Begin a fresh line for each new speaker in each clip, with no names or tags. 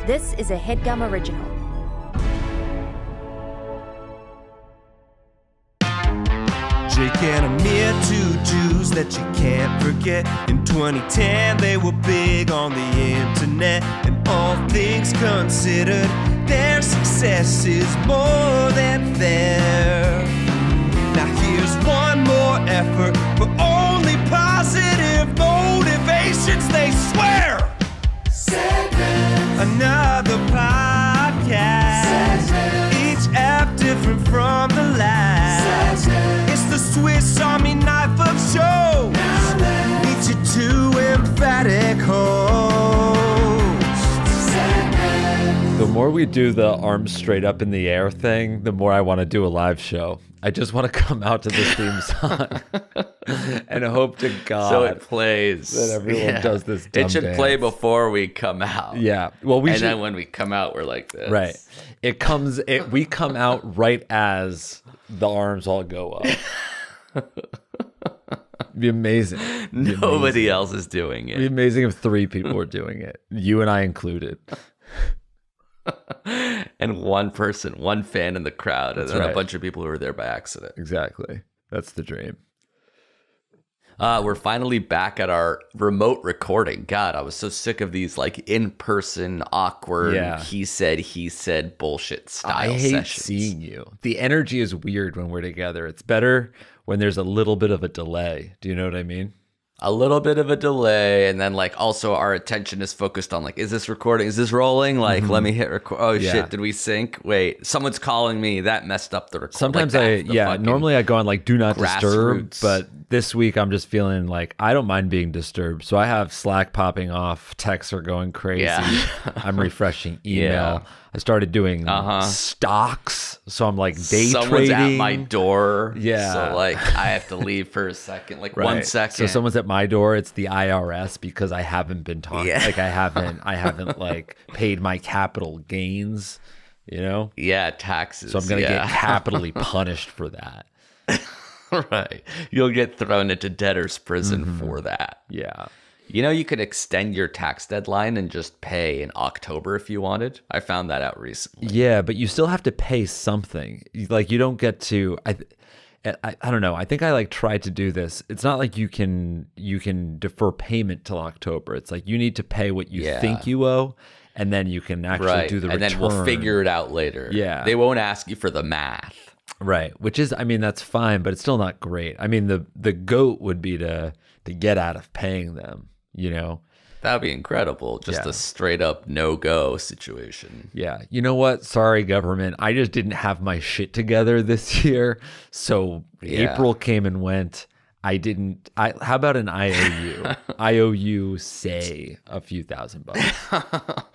This is a Headgum original.
Jake and Amir, two Jews that you can't forget. In 2010, they were big on the internet. And all things considered, their success is more than fair. Now here's one more effort for only positive motivations, they swear. Another podcast. Each app different from the last. It's the Swiss Army knife of shows. Meet your two emphatic hosts.
The more we do the arms straight up in the air thing, the more I want to do a live show. I just want to come out to this theme song and hope to God
so it plays
that everyone does this dumb
It should
dance.
play before we come out.
Yeah. Well,
then when we come out, we're like this.
Right. We come out right as the arms all go up. It'd be amazing.
Nobody else is doing it.
It'd be amazing if 3 people were doing it. You and I included.
And one fan in the crowd, and then
right.
a bunch of people who were there by accident.
Exactly. That's the dream.
We're finally back at our remote recording. God, I was so sick of these like in-person, awkward, he said bullshit style
I hate
sessions.
seeing you. The energy is weird when we're together. It's better when there's a little bit of a delay. Do you know what I mean?
A little bit of a delay, and then like also our attention is focused on like, is this recording? Is this rolling? Like, let me hit record. Oh shit, did we sync? Wait, someone's calling me. That messed up the recording.
Sometimes normally I go on like do not disturb, but this week I'm just feeling like I don't mind being disturbed. So I have Slack popping off, texts are going crazy. Yeah. I'm refreshing email. Yeah. I started doing stocks, so I'm like day
someone's
trading.
At my door.
Yeah.
So like I have to leave for a second, like 1 second.
So someone's at my door. It's the IRS because I haven't been talking. Yeah. Like I haven't like paid my capital gains. You know.
Yeah, taxes.
So I'm gonna get capitally punished for that.
Right. You'll get thrown into debtor's prison for that.
Yeah.
You know, you could extend your tax deadline and just pay in October if you wanted. I found that out recently.
Yeah, but you still have to pay something. Like you don't get to. I don't know. I think I like tried to do this. It's not like you can defer payment till October. It's like you need to pay what you think you owe, and then you can actually do the return.
And then we'll figure it out later.
Yeah,
they won't ask you for the math.
Right, which is, I mean, that's fine, but it's still not great. I mean, the goat would be to get out of paying them. You know,
that would be incredible. Just a straight up no-go situation.
Yeah. You know what? Sorry, government. I just didn't have my shit together this year. So April came and went. How about an IOU? IOU, say a few $1,000.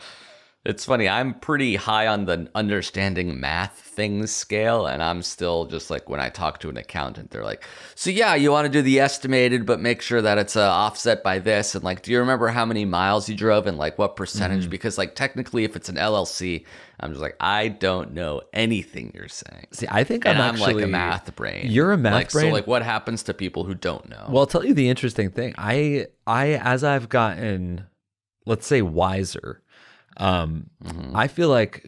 It's funny. I'm pretty high on the understanding math things scale, and I'm still just like when I talk to an accountant, they're like, so yeah, you want to do the estimated, but make sure that it's offset by this. And like, do you remember how many miles you drove and like what percentage? Because like technically if it's an LLC, I'm just like, I don't know anything you're saying.
See, I think
I'm
actually
like a math brain.
You're a math brain?
So like what happens to people who don't know?
Well, I'll tell you the interesting thing. I as I've gotten, let's say, wiser, I feel like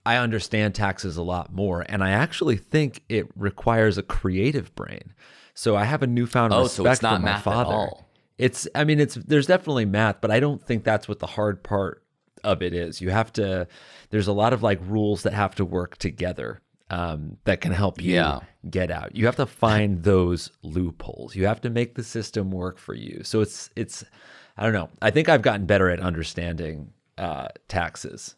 I understand taxes a lot more, and I actually think it requires a creative brain. So I have a newfound respect for my father. At all. There's definitely math, but I don't think that's what the hard part of it is. There's a lot of like rules that have to work together that can help you get out. You have to find those loopholes. You have to make the system work for you. So it's I don't know. I think I've gotten better at understanding taxes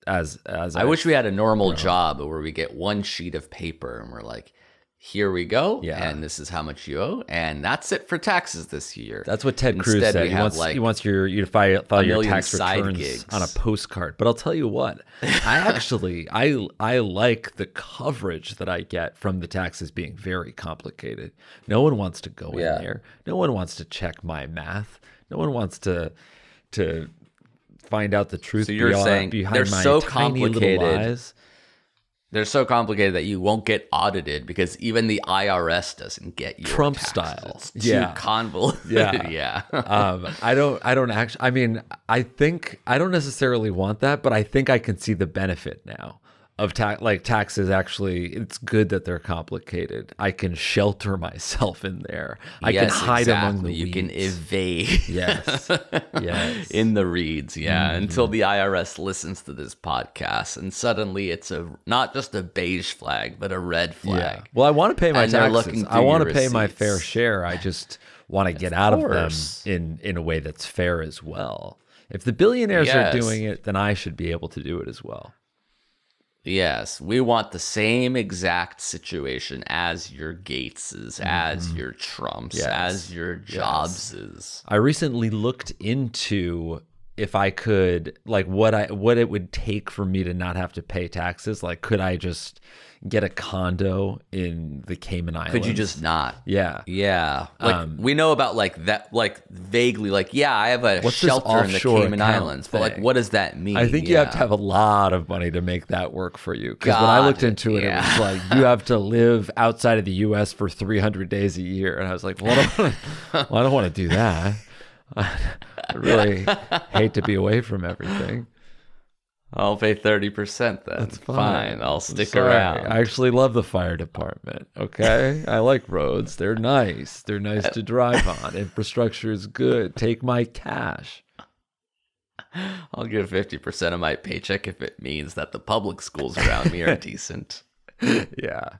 as
I wish we had a normal job where we get one sheet of paper and we're like, here we go, and this is how much you owe, and that's it for taxes this year.
That's what Ted Cruz said. He wants you to file your tax returns on a postcard. But I'll tell you what, I like the coverage that I get from the taxes being very complicated. No one wants to go in there. No one wants to check my math. No one wants to find out the truth.
So you're saying
behind
they're
my
so
tiny
complicated.
Little lies.
They're so complicated that you won't get audited because even the IRS doesn't get your
Trump
taxes.
style.
It's too convoluted. Yeah.
I don't actually. I mean, I think I don't necessarily want that, but I think I can see the benefit now of taxes. Actually, it's good that they're complicated. I can shelter myself in there. I can hide among the weeds.
You can evade.
Yes. Yes.
In the reeds, until the IRS listens to this podcast, and suddenly it's not just a beige flag, but a red flag.
Yeah. Well, I want to pay my taxes. I want to pay my
receipts.
fair share. I just want to get out of them in a way that's fair as well. If the billionaires are doing it, then I should be able to do it as well.
Yes, we want the same exact situation as your Gateses, as your Trumps, as your Jobses.
I recently looked into if I could, like, what it would take for me to not have to pay taxes. Like, could I just get a condo in the Cayman Islands?
Could you just not?
Yeah.
Yeah. Like, we know about like that, like vaguely, like, I have a
What's
shelter in the Cayman
account
Islands, but like,
thing?
what does that mean?
I think you have to have a lot of money to make that work for you. Because when I looked into it, it was like, you have to live outside of the U.S. for 300 days a year. And I was like, well, I don't want to do that. I really hate to be away from everything.
I'll pay 30% then.
That's fine.
I'll stick
Sorry.
around.
I actually love the fire department. Okay. I like roads. They're nice. They're nice to drive on. Infrastructure is good. Take my cash.
I'll give 50% of my paycheck if it means that the public schools around me are decent.
Yeah.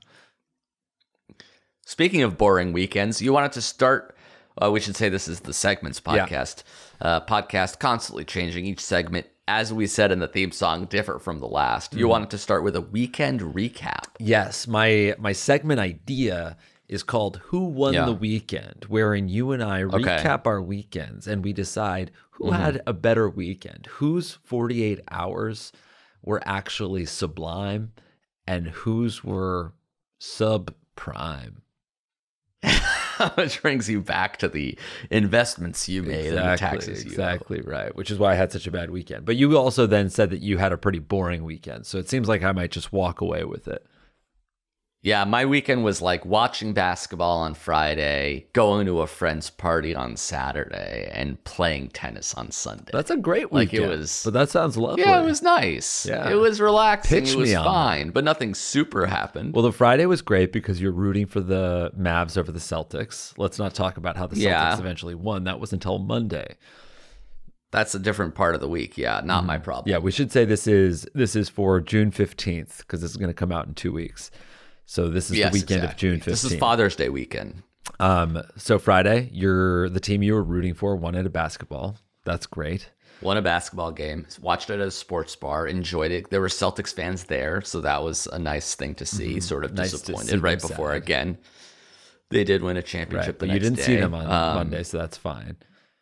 Speaking of boring weekends, you wanted to start. We should say this is the segments podcast. Podcast constantly changing. Each segment, as we said in the theme song, differ from the last. You wanted to start with a weekend recap.
Yes, my segment idea is called Who Won the Weekend, wherein you and I recap our weekends and we decide who had a better weekend, whose 48 hours were actually sublime and whose were subprime.
Which brings you back to the investments you made and the taxes you
Exactly right, which is why I had such a bad weekend. But you also then said that you had a pretty boring weekend, so it seems like I might just walk away with it.
Yeah, my weekend was like watching basketball on Friday, going to a friend's party on Saturday, and playing tennis on Sunday.
That's a great weekend. But that sounds lovely.
Yeah, it was nice.
Yeah.
It was relaxing.
Pitch
it was
me on
fine, but nothing super happened.
Well, the Friday was great because you're rooting for the Mavs over the Celtics. Let's not talk about how the Celtics eventually won. That was until Monday.
That's a different part of the week. Yeah, not my problem.
Yeah, we should say this is for June 15th because this is going to come out in 2 weeks. So this is the weekend of June 15th.
This is Father's Day weekend.
So Friday, the team you were rooting for won at a basketball. That's great.
Won a basketball game. Watched it at a sports bar. Enjoyed it. There were Celtics fans there, so that was a nice thing to see. Sort of disappointed right before again. They did win a championship the next day.
You didn't see them on Monday, so that's fine.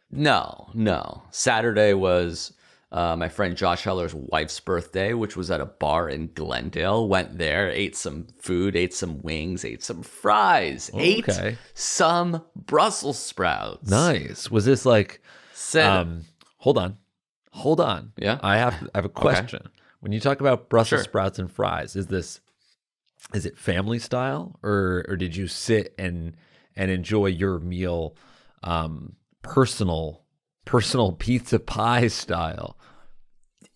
No. Saturday was my friend Josh Heller's wife's birthday, which was at a bar in Glendale. Went there, ate some food, ate some wings, ate some fries, ate some Brussels sprouts.
Nice. Was this like... Hold on.
Yeah?
I have a question. When you talk about Brussels sprouts and fries, is it family style or did you sit and enjoy your meal personal pizza pie style?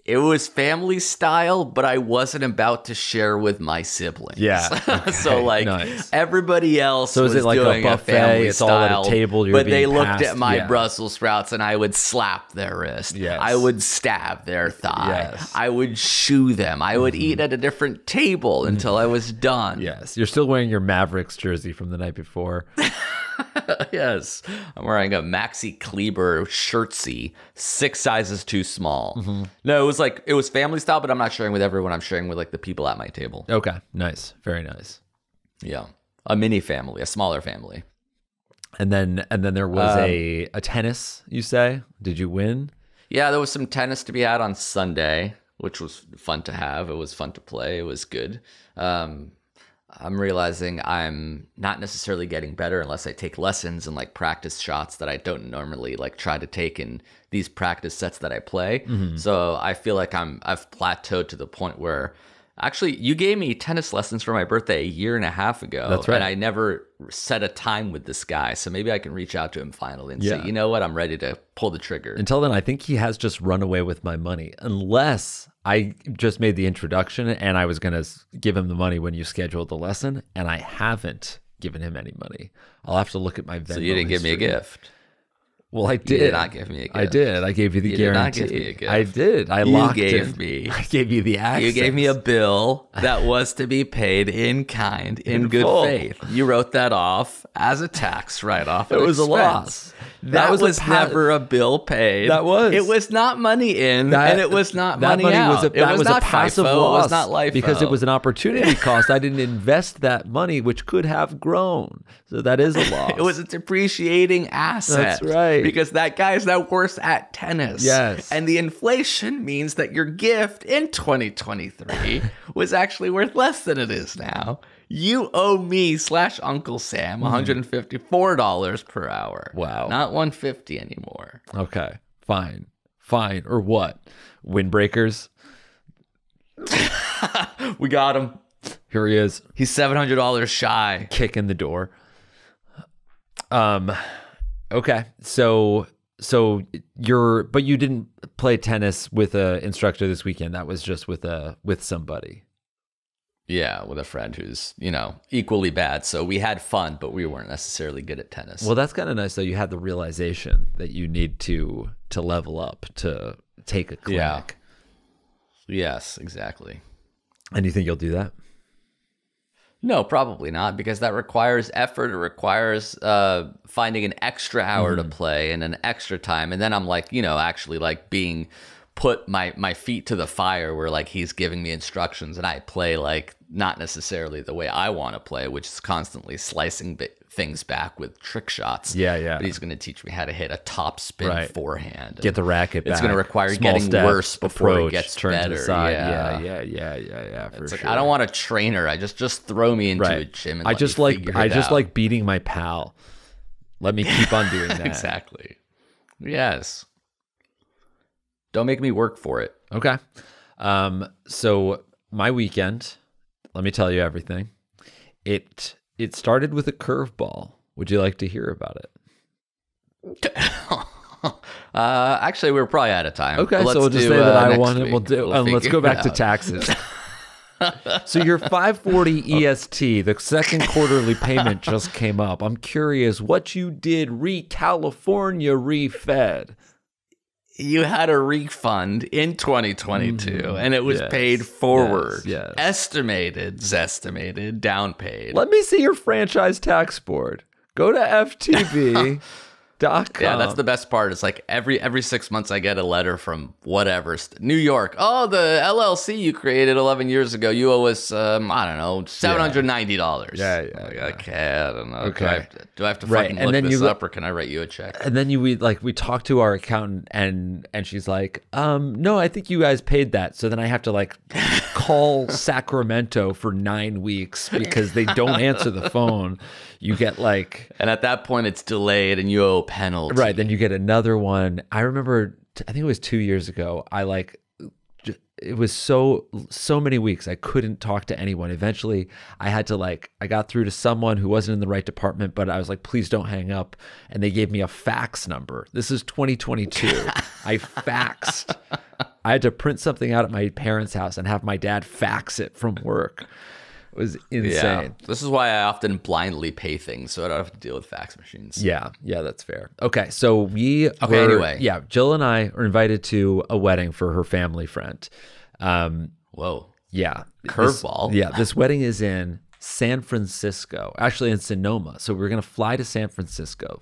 It was family style, but I wasn't about to share with my siblings.
Yeah. Okay.
So like everybody else was
is it like
doing
a buffet?
Family
it's
style,
all at a table.
But they looked at my Brussels sprouts and I would slap their wrist.
Yes.
I would stab their thigh.
Yes.
I would shoo them. I would eat at a different table until I was done.
Yes. You're still wearing your Mavericks jersey from the night before.
Yes. I'm wearing a Maxi Kleber shirtsy, 6 sizes too small. No, it was family style, but I'm not sharing with everyone. I'm sharing with like the people at my table.
Okay. Nice. Very nice.
Yeah. A mini family, a smaller family.
And then there was a tennis, you say? Did you win?
Yeah, there was some tennis to be had on Sunday, which was fun to have. It was fun to play. It was good. I'm realizing I'm not necessarily getting better unless I take lessons and like practice shots that I don't normally like try to take in these practice sets that I play. So I feel like I've plateaued to the point where Actually, you gave me tennis lessons for my birthday a year and a half ago.
That's right.
And I never set a time with this guy. So maybe I can reach out to him finally and
Yeah.
say, you know what? I'm ready to pull the trigger.
Until then, I think he has just run away with my money, unless I just made the introduction and I was going to give him the money when you scheduled the lesson, and I haven't given him any money. I'll have to look at my Venmo
So you didn't give me a
history.
gift.
Well, I did.
You did not give me a gift.
I did. I gave you the
You did not
guarantee.
give me a gift.
I did. I
You
locked
gave
in.
me-
I gave you the access.
You gave me a bill that was to be paid in kind, in good
full.
faith. You wrote that off as a tax write-off.
It was a loss.
That was
a
never a bill paid.
That was.
It was not money in, and it was not
that
money out.
Was
It was
a
not
passive
FIFO.
loss.
It was not LIFO.
Because it was an opportunity cost. I didn't invest that money, which could have grown. So that is a loss.
It was a depreciating asset.
That's right.
Because that guy is now worse at tennis.
Yes.
And the inflation means that your gift in 2023 was actually worth less than it is now. You owe me / Uncle Sam $154 per hour.
Wow.
Not $150 anymore.
Okay. Fine. Or what? Windbreakers?
We got him.
Here he is,
He's $700 shy.
kicking the door. Okay. So but you didn't play tennis with an instructor this weekend. That was just with somebody.
Yeah, with a friend who's, equally bad. So we had fun, but we weren't necessarily good at tennis.
Well, that's kind of nice though. You had the realization that you need to level up, to take a clinic.
Yes, exactly.
And you think you'll do that?
No, probably not, because that requires effort. It requires finding an extra hour to play and an extra time. And then I'm like, actually like being put my feet to the fire where like he's giving me instructions and I play like not necessarily the way I want to play, which is constantly slicing things back with trick shots.
Yeah.
But he's going to teach me how to hit a top spin forehand.
Get the racket back.
It's going to require
Small
getting
step,
worse before
approach,
it gets
turn
better.
to the side.
Yeah.
Yeah, for
It's like,
sure.
I don't want a trainer. I just throw me into a gym and
I
let
just
me
like
figure it out.
like beating my pal. Let me keep on doing that.
Exactly. Yes. Don't make me work for it.
Okay. So my weekend, let me tell you everything. It started with a curveball. Would you like to hear about it?
Actually, we're probably out of time.
Okay,
But
so we'll
let's
just
do,
say that I
next
won, and
week.
we'll do.
We'll
Let's go
figure
back
it
to
out.
taxes. So your 540 EST, the second quarterly payment just came up. I'm curious what you did. California refed.
You had a refund in 2022, and it was
yes,
paid forward.
yes.
Estimated, zestimated, down paid.
Let me see your franchise tax board. Go to FTB.com.
Yeah, that's the best part. It's like every 6 months I get a letter from whatever, New York. Oh, the LLC you created 11 years ago, you owe us, I don't know, $790.
Yeah.
Okay, I don't know.
Okay.
Do I have to
Right,
fucking
and
look
then
this
you-
up, or can I write you a check?
And then we talked to our accountant, and she's like, no, I think you guys paid that. So then I have to like call Sacramento for 9 weeks because they don't answer the phone. You get like,
And at that point, it's delayed, and you owe a penalty.
right, then you get another one. I remember, I think it was 2 years ago. It was so many weeks I couldn't talk to anyone. Eventually I had to I got through to someone who wasn't in the right department, but I was like, please don't hang up. And they gave me a fax number. This is 2022. I faxed. I had to print something out at my parents' house and have my dad fax it from work. It was insane.
Yeah. This is why I often blindly pay things, so I don't have to deal with fax machines.
Yeah, that's fair. Okay, so
anyway.
Yeah, Jill and I are invited to a wedding for her family friend.
Whoa.
Yeah.
Curveball.
This wedding is in San Francisco, actually in Sonoma. So we're going to fly to San Francisco.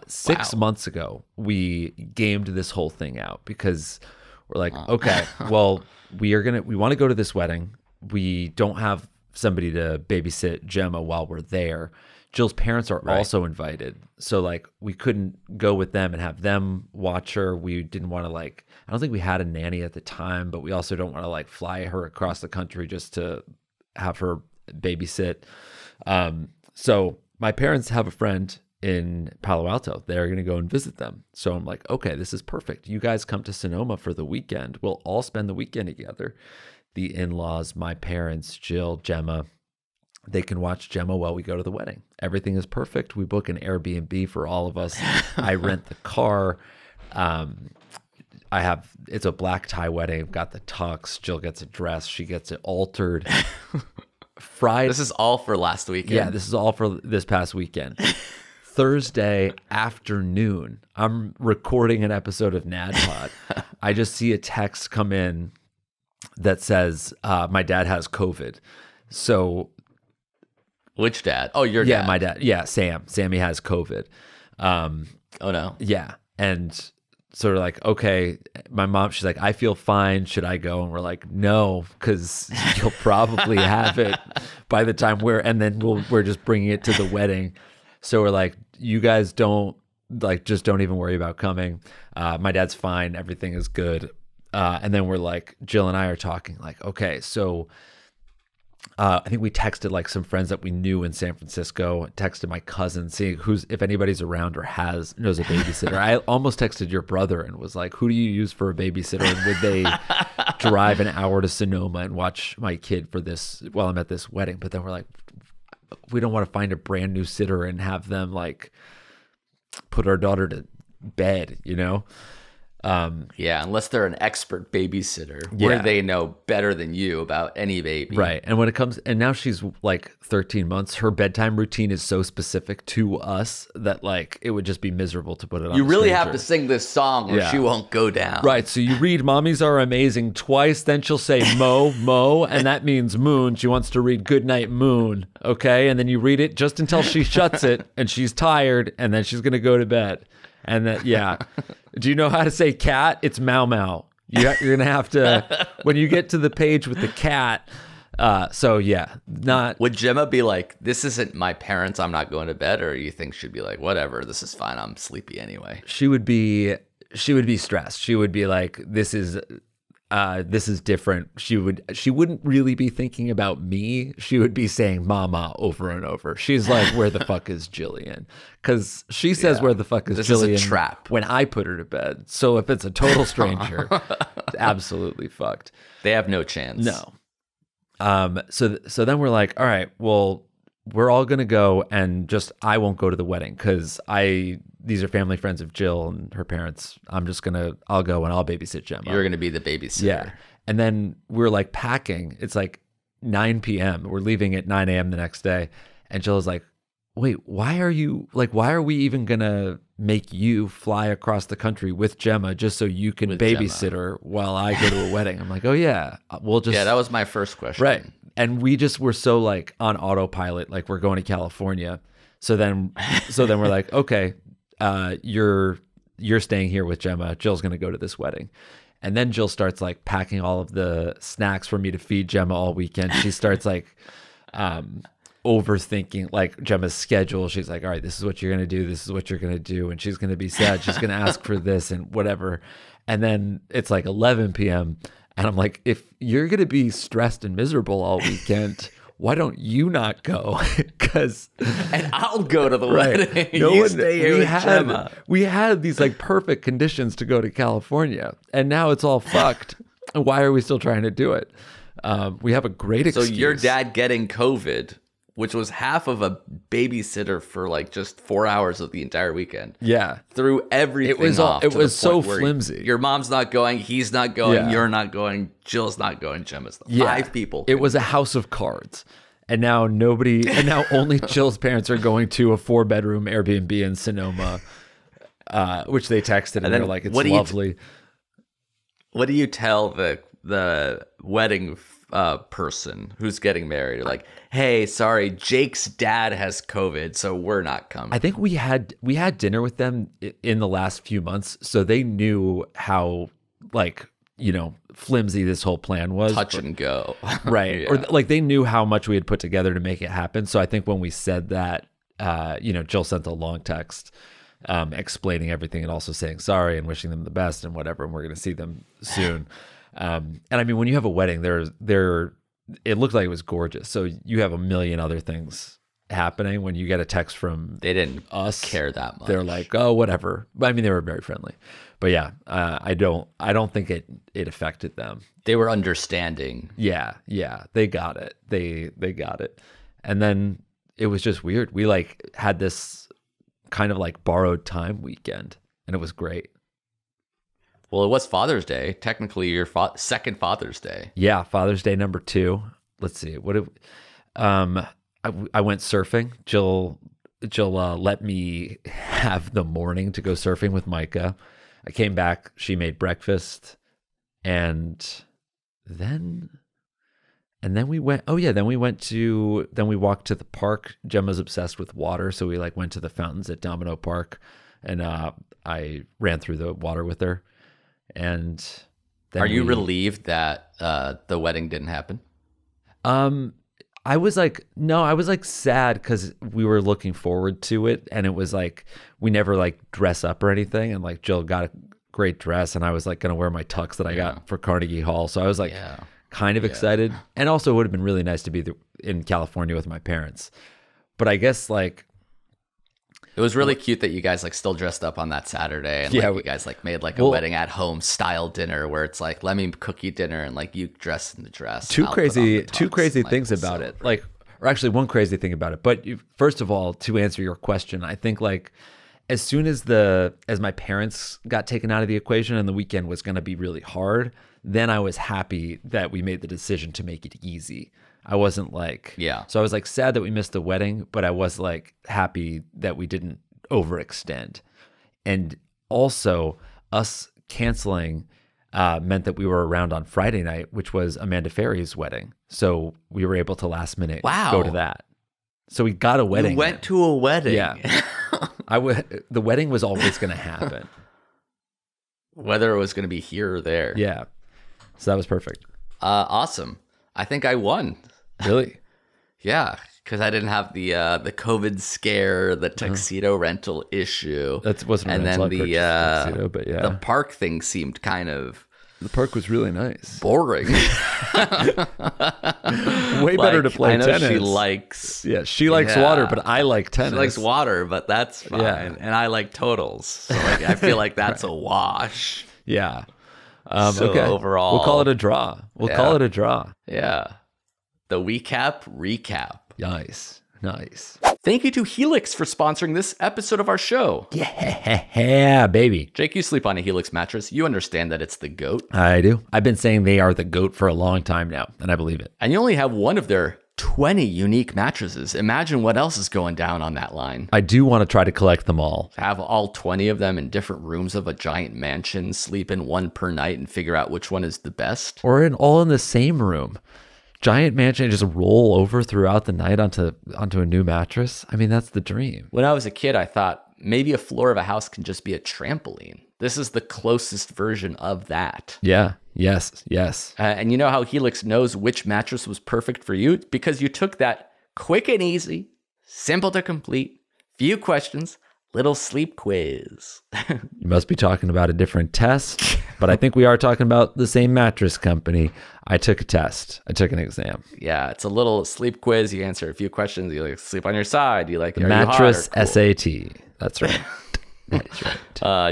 6 months ago, we gamed this whole thing out because we're like, okay, well, we want to go to this wedding. We don't have somebody to babysit Gemma while we're there. Jill's parents are also invited. So we couldn't go with them and have them watch her. We didn't want to I don't think we had a nanny at the time, but we also don't want to fly her across the country just to have her babysit. So my parents have a friend in Palo Alto. They're going to go and visit them. So I'm like, okay, this is perfect. You guys come to Sonoma for the weekend. We'll all spend the weekend together. the in-laws, my parents, Jill, Gemma. They can watch Gemma while we go to the wedding. Everything is perfect. We book an Airbnb for all of us. I rent the car. It's a black tie wedding. I've got the tux. Jill gets a dress. She gets it altered. Friday.
This is all for last weekend.
Yeah, this is all for this past weekend. Thursday afternoon, I'm recording an episode of NADPOD. I just see a text come in that says, my dad has COVID. So.
Which dad? Oh, your dad.
Yeah, my dad. Yeah, Sam. Sammy has COVID.
Oh, no.
Yeah. And sort of like, okay, my mom, she's like, I feel fine. Should I go? And we're like, no, because you'll probably have it by the time we're just bringing it to the wedding. So we're like, you guys just don't even worry about coming. My dad's fine. Everything is good. And then we're like, Jill and I are talking like, okay, so I think we texted like some friends that we knew in San Francisco, texted my cousin, seeing if anybody's around or knows a babysitter. I almost texted your brother and was like, who do you use for a babysitter? And would they drive an hour to Sonoma and watch my kid for this while I'm at this wedding? But then we're like, we don't want to find a brand new sitter and have them like put our daughter to bed, you know?
Yeah, unless they're an expert babysitter where they know better than you about any baby.
Right. And now she's like 13 months. Her bedtime routine is so specific to us that like it would just be miserable to put it on.
You really
stranger.
have to sing this song or she won't go down.
Right. So you read Mommies Are Amazing twice, then she'll say Mo, and that means moon. She wants to read Good Night Moon. Okay. And then you read it just until she shuts it and she's tired and then she's going to go to bed. And then, do you know how to say cat? It's Mau Mau. You're going to have to, when you get to the page with the cat. Would
Gemma be like, this isn't my parents, I'm not going to bed? Or you think she'd be like, whatever, this is fine, I'm sleepy anyway?
She would be stressed. She would be like, this is different. She wouldn't really be thinking about me. She would be saying mama over and over. She's like, where the fuck is Jillian? Because she says, where the fuck is Jillian?
This is a trap.
When I put her to bed. So if it's a total stranger, it's absolutely fucked.
They have no chance.
No. So then we're like, all right, well, we're all going to go and I won't go to the wedding because these are family friends of Jill and her parents. I'll go and I'll babysit Gemma.
You're going to be the babysitter. Yeah.
And then we're like packing. It's like 9 p.m. We're leaving at 9 a.m. the next day. And Jill is like, wait, why are we even going to make you fly across the country with Gemma just so you can babysit her while I go to a wedding? I'm like, oh yeah, we'll just.
Yeah, that was my first question.
Right. And we just were so like on autopilot, like we're going to California. So then we're like, okay, you're staying here with Gemma. Jill's going to go to this wedding. And then Jill starts like packing all of the snacks for me to feed Gemma all weekend. She starts like overthinking like Gemma's schedule. She's like, all right, this is what you're going to do. This is what you're going to do. And she's going to be sad. She's going to ask for this and whatever. And then it's like 11 p.m. And I'm like, if you're going to be stressed and miserable all weekend, why don't you not go?
And I'll go to the wedding. Stay here with Gemma.
We had these like perfect conditions to go to California, and now it's all fucked. And why are we still trying to do it? We have a great excuse.
So your dad getting COVID, which was half of a babysitter for like just 4 hours of the entire weekend.
Yeah.
Threw everything off.
It was so flimsy.
Your mom's not going, he's not going, you're not going, Jill's not going, Gemma's not. 5 people.
It was a house of cards. And now only Jill's parents are going to a 4-bedroom Airbnb in Sonoma, which they texted and they're like, it's lovely.
What do you tell the wedding person who's getting married? Like, hey, sorry, Jake's dad has COVID, so we're not coming.
I think we had dinner with them in the last few months, so they knew how like, flimsy this whole plan was.
Touch and go.
Right.
Yeah.
Or like they knew how much we had put together to make it happen. So I think when we said that, Jill sent a long text explaining everything and also saying sorry and wishing them the best and whatever, and we're going to see them soon. And I mean, when you have a wedding, it looked like it was gorgeous. So you have a million other things happening when you get a text from
They didn't
us.
care that much.
They're like, oh, whatever. But I mean, they were very friendly. But yeah, I don't think it affected them.
They were understanding.
Yeah, they got it. They got it. And then it was just weird. We like had this kind of like borrowed time weekend, and it was great.
Well, it was Father's Day. Technically, your second Father's Day.
Yeah, Father's Day number 2. Let's see. I went surfing. Jill let me have the morning to go surfing with Micah. I came back. She made breakfast, and then we went. Oh yeah, then we walked to the park. Gemma's obsessed with water, so we like went to the fountains at Domino Park, and I ran through the water with her. And then
Are you relieved that the wedding didn't happen?
I was like sad because we were looking forward to it, and it was like we never like dress up or anything, and like Jill got a great dress, and I was like gonna wear my tux that I got for Carnegie Hall, so I was like kind of excited, and also it would have been really nice to be in California with my parents, but I guess like
it was really cute that you guys like still dressed up on that Saturday, and like you guys like made like a wedding at home style dinner where it's like let me cook you dinner and like you dress in the dress.
Two crazy things about it. Like, or actually one crazy thing about it. But first of all, to answer your question, I think like as soon as my parents got taken out of the equation and the weekend was going to be really hard, then I was happy that we made the decision to make it easy. I wasn't like, so I was like sad that we missed the wedding, but I was like happy that we didn't overextend. And also us canceling meant that we were around on Friday night, which was Amanda Ferry's wedding. So we were able to last minute go to that. So we got a wedding.
You went to a wedding.
Yeah. The wedding was always going to happen.
Whether it was going to be here or there.
Yeah. So that was perfect.
Awesome. I think I won.
Really?
Yeah, because I didn't have the COVID scare, the tuxedo rental issue.
That wasn't
and
rental.
then
tuxedo, but yeah,
the park thing seemed kind of
the park was really nice,
boring.
Way better to play tennis.
She likes
water, but I like tennis.
She likes water, but that's fine. Yeah. And I like totals, so like, I feel like that's a wash.
Yeah.
So
okay.
Overall,
we'll call it a draw. Call it a draw.
Yeah. The recap.
Nice.
Thank you to Helix for sponsoring this episode of our show.
Yeah, baby.
Jake, you sleep on a Helix mattress. You understand that it's the GOAT.
I do. I've been saying they are the GOAT for a long time now, and I believe it.
And you only have one of their 20 unique mattresses. Imagine what else is going down on that line.
I do want to try to collect them all.
Have all 20 of them in different rooms of a giant mansion, sleep in one per night, and figure out which one is the best.
Or all in the same room. Giant mansion, just roll over throughout the night onto a new mattress. I mean, that's the dream.
When I was a kid, I thought maybe a floor of a house can just be a trampoline. This is the closest version of that.
Yeah. Yes.
And you know how Helix knows which mattress was perfect for you? Because you took that quick and easy, simple to complete, few questions, little sleep quiz.
You must be talking about a different test, but I think we are talking about the same mattress company. I took a test. I took an exam.
Yeah, it's a little sleep quiz. You answer a few questions. You like sleep on your side. You like
the mattress SAT. That's right. That is right.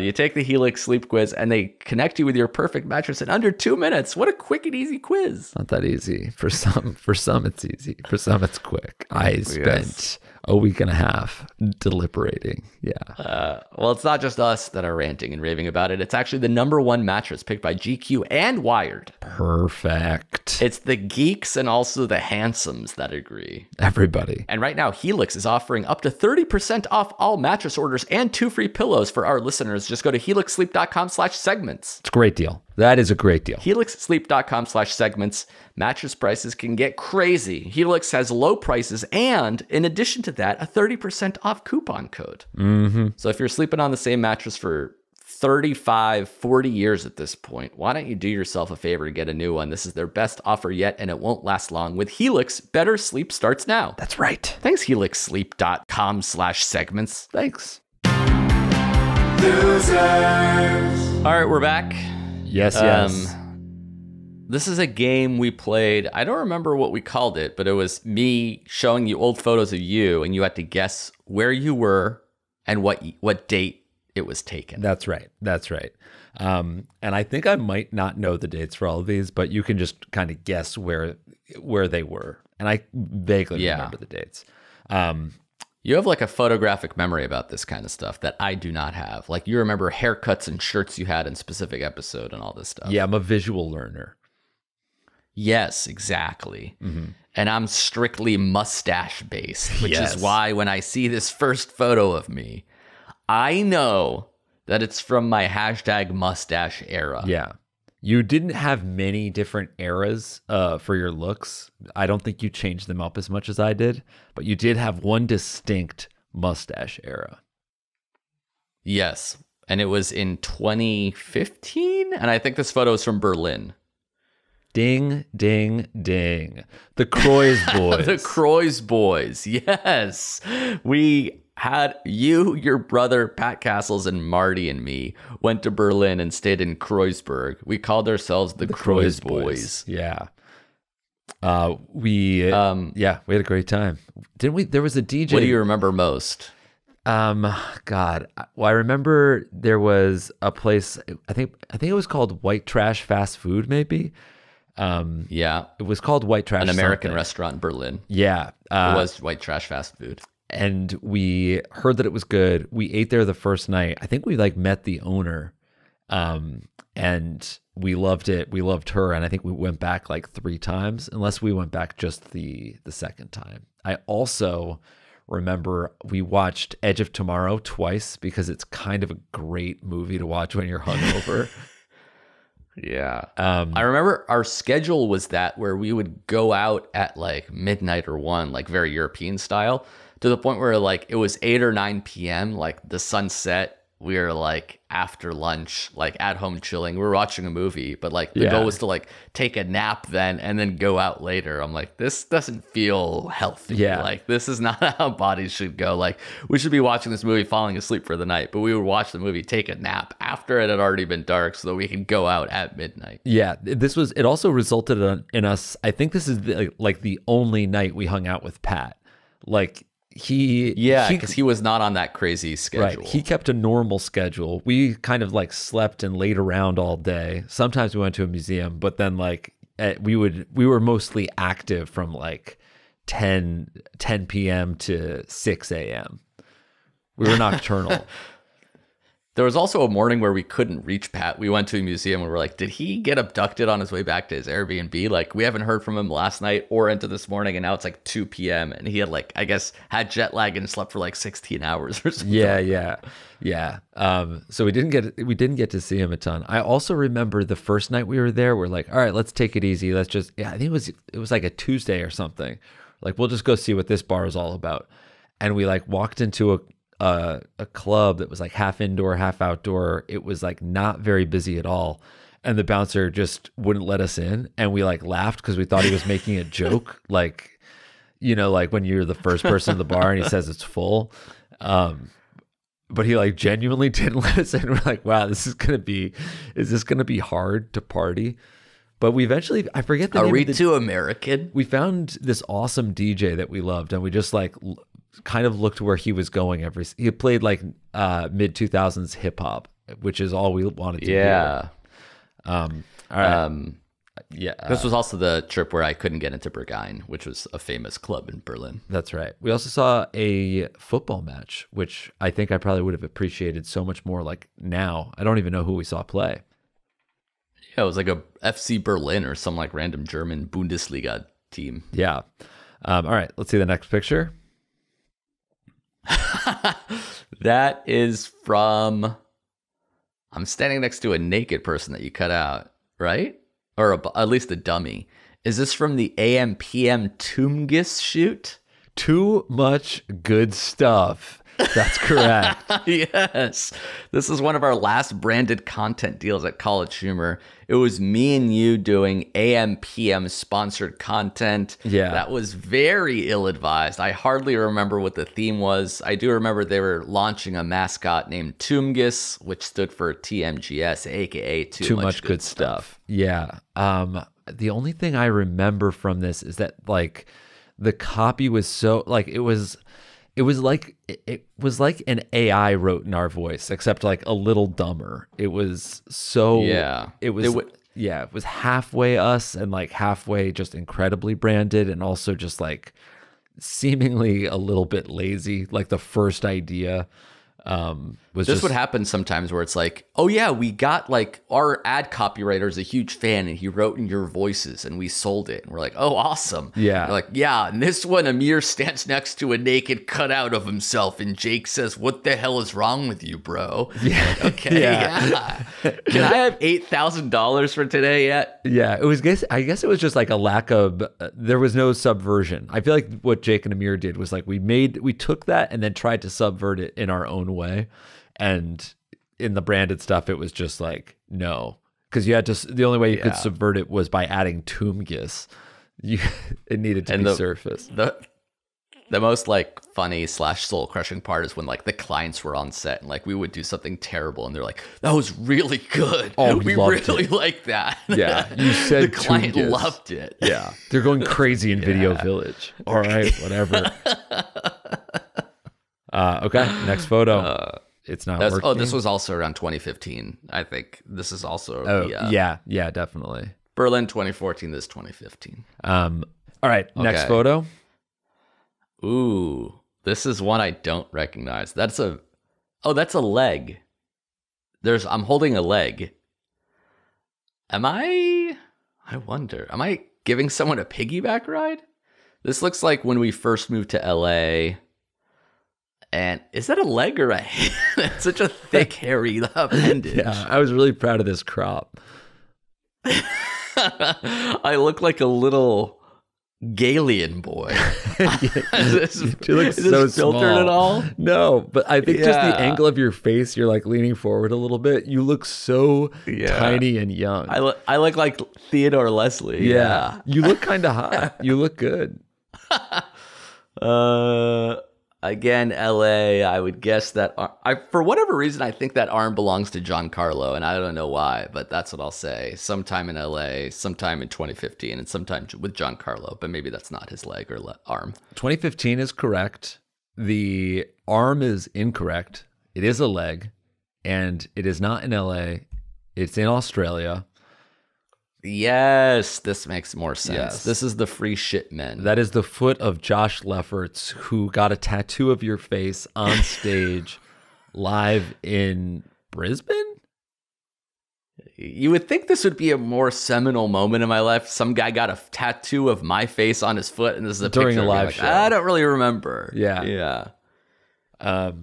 You take the Helix sleep quiz, and they connect you with your perfect mattress in under 2 minutes. What a quick and easy quiz!
Not that easy. For some it's easy. For some, it's quick. I spent a week and a half deliberating. Yeah.
Well, it's not just us that are ranting and raving about it. It's actually the #1 mattress picked by GQ and Wired.
Perfect.
It's the geeks and also the handsomes that agree.
Everybody.
And right now, Helix is offering up to 30% off all mattress orders and 2 free pillows for our listeners. Just go to helixsleep.com/segments.
It's a great deal. That is a great deal.
helixsleep.com/segments. Mattress prices can get crazy. Helix has low prices and, in addition to that, a 30% off coupon code.
Mm-hmm.
So if you're sleeping on the same mattress for 35, 40 years at this point, why don't you do yourself a favor and get a new one? This is their best offer yet, and it won't last long. With Helix, better sleep starts now.
That's right.
Thanks, helixsleep.com/segments.
Thanks.
Losers. All right, we're back.
Yes.
This is a game we played. I don't remember what we called it, but it was me showing you old photos of you, and you had to guess where you were and what date it was taken.
That's right. And I think I might not know the dates for all of these, but you can just kind of guess where they were. And I vaguely remember the dates.
You have like a photographic memory about this kind of stuff that I do not have. Like you remember haircuts and shirts you had in specific episode and all this stuff.
Yeah, I'm a visual learner.
Yes, exactly. Mm-hmm. And I'm strictly mustache based, which is why when I see this first photo of me, I know that it's from my #mustache era.
Yeah. You didn't have many different eras for your looks. I don't think you changed them up as much as I did, but you did have one distinct mustache era.
Yes. And it was in 2015. And I think this photo is from Berlin.
Ding, ding, ding. The Croix boys.
The Croix boys. Yes. We had you, your brother, Pat Castles, and Marty and me went to Berlin and stayed in Kreuzberg. We called ourselves the Croix boys.
Yeah. We had a great time. Didn't we? There was a DJ.
What do you remember most?
God. Well, I remember there was a place, I think it was called White Trash Fast Food, maybe. It was called White Trash.
An American
something.
restaurant in Berlin.
Yeah.
It was White Trash Fast Food.
And we heard that it was good. We ate there the first night. I think we met the owner, and we loved it. We loved her, and I think we went back 3 times, unless we went back just the second time. I also remember we watched Edge of Tomorrow twice because it's kind of a great movie to watch when you're hungover.
Yeah. I remember our schedule was that where we would go out at midnight or 1, very European style, to the point where it was 8 or 9 p.m., the sunset. We were after lunch, at home chilling. We were watching a movie, but the goal was to take a nap then and then go out later. I'm this doesn't feel healthy.
Yeah.
This is not how bodies should go. We should be watching this movie, falling asleep for the night, but we would watch the movie, take a nap after it had already been dark so that we could go out at midnight.
Yeah. It also resulted in us. I think this is the only night we hung out with Pat.
Because he was not on that crazy schedule.
Right. He kept a normal schedule. We kind of slept and laid around all day. Sometimes we went to a museum, but then we were mostly active from 10 p.m. to 6 a.m. We were nocturnal.
There was also a morning where we couldn't reach Pat. We went to a museum and we're did he get abducted on his way back to his Airbnb? We haven't heard from him last night or into this morning, and now it's 2 p.m. and he had I guess had jet lag and slept for 16 hours or something.
Yeah. So we didn't get to see him a ton. I also remember the first night we were there, we're all right, let's take it easy. Let's just, I think it was a Tuesday or something. We'll just go see what this bar is all about. And we walked into a club that was half indoor, half outdoor. It was not very busy at all, and the bouncer just wouldn't let us in, and we laughed because we thought he was making a joke, when you're the first person in the bar and he says it's full, but he genuinely didn't let us in. We're wow, is this gonna be hard to party? But we eventually, I forget the name.
Are we too American?
We found this awesome DJ that we loved, and we just kind of looked where he was going he played mid 2000s hip hop, which is all we wanted to hear. All right.
This was also the trip where I couldn't get into Berghain, which was a famous club in Berlin.
That's right. We also saw a football match, which I think I probably would have appreciated so much more now. I don't even know who we saw play.
Yeah, it was a FC Berlin or some random German Bundesliga team.
Yeah. All right, let's see the next picture.
That is from, I'm standing next to a naked person that you cut out, right? Or at least a dummy. Is this from the AM/PM Tumgis shoot?
Too much good stuff. That's correct.
Yes. This is one of our last branded content deals at College Humor. It was me and you doing AM/PM sponsored content.
Yeah.
That was very ill-advised. I hardly remember what the theme was. I do remember they were launching a mascot named Tumgis, which stood for TMGS, aka Too Much Good Stuff.
Yeah. the only thing I remember from this is that like the copy was so like it was like an AI wrote in our voice, except like a little dumber. It was so it was halfway us and like halfway just incredibly branded, and also just like seemingly a little bit lazy. Like the first idea was
this
just
would happen sometimes where it's like, oh yeah, we got like our ad copywriter is a huge fan and he wrote in your voices and we sold it. And we're like, oh, awesome.
Yeah.
They're like, yeah. And this one, Amir stands next to a naked cutout of himself. And Jake says, what the hell is wrong with you, bro?
Yeah.
Like, okay. Yeah. Can I have $8,000 for today yet?
Yeah, it was. I guess it was just like a lack of. There was no subversion. I feel like what Jake and Amir did was like we took that and then tried to subvert it in our own way, and in the branded stuff, it was just like no, because you had to. The only way you could subvert it was by adding Toomgis. It needed to be surfaced.
The most like funny / soul crushing part is when like the clients were on set and like we would do something terrible and they're like, that was really good.
Oh,
we really like that.
Yeah. You said
the client
Toomgis.
loved it.
Yeah. They're going crazy in Video Village. All right, whatever. Okay. Next photo. It's not working.
Oh, this was also around 2015. I think this is also
yeah, definitely.
Berlin 2014, this 2015.
All right, next photo.
Ooh, this is one I don't recognize. That's a leg. I'm holding a leg. I wonder, am I giving someone a piggyback ride? This looks like when we first moved to LA. And is that a leg or a hand? It's such a thick, hairy appendage.
Yeah, I was really proud of this crop.
I look like a little Galian boy.
You look so
filtered
small.
at all?
No, but I think just the angle of your face, you're like leaning forward a little bit. You look so tiny and young.
I look like Theodore Leslie.
Yeah. You look kind of hot. You look good.
Again, LA, I would guess that for whatever reason, I think that arm belongs to Giancarlo, and I don't know why, but that's what I'll say. Sometime in LA, sometime in 2015, and sometime with Giancarlo, but maybe that's not his leg or arm.
2015 is correct. The arm is incorrect. It is a leg, and it is not in LA. It's in Australia.
Yes, this makes more sense.
Yes.
This is the free shit men.
That is the foot of Josh Lefferts, who got a tattoo of your face on stage live in Brisbane?
You would think this would be a more seminal moment in my life. Some guy got a tattoo of my face on his foot, and this is a
during
picture
a live
like,
show.
I don't really remember.
Yeah.
I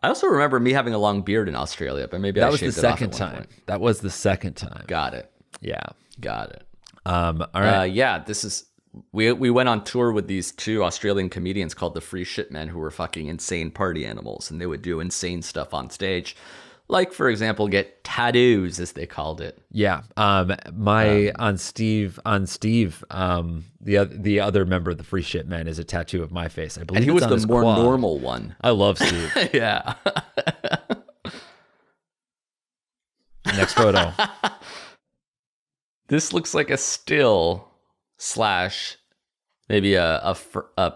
also remember me having a long beard in Australia, but maybe
that
I
was the
shaved it off
second
at one
time.
point.
That was the second time.
Got it.
Yeah.
Got it.
All right.
Yeah, this is we went on tour with these two Australian comedians called the Free Shit Men, who were fucking insane party animals, and they would do insane stuff on stage. Like, for example, get tattoos, as they called it.
Yeah. On Steve, the other member of the Free Shit Men is a tattoo of my face. I believe
And he
it's
was
on
the
his
more
quad.
normal one.
I love Steve.
Yeah.
Next photo.
This looks like a still / maybe a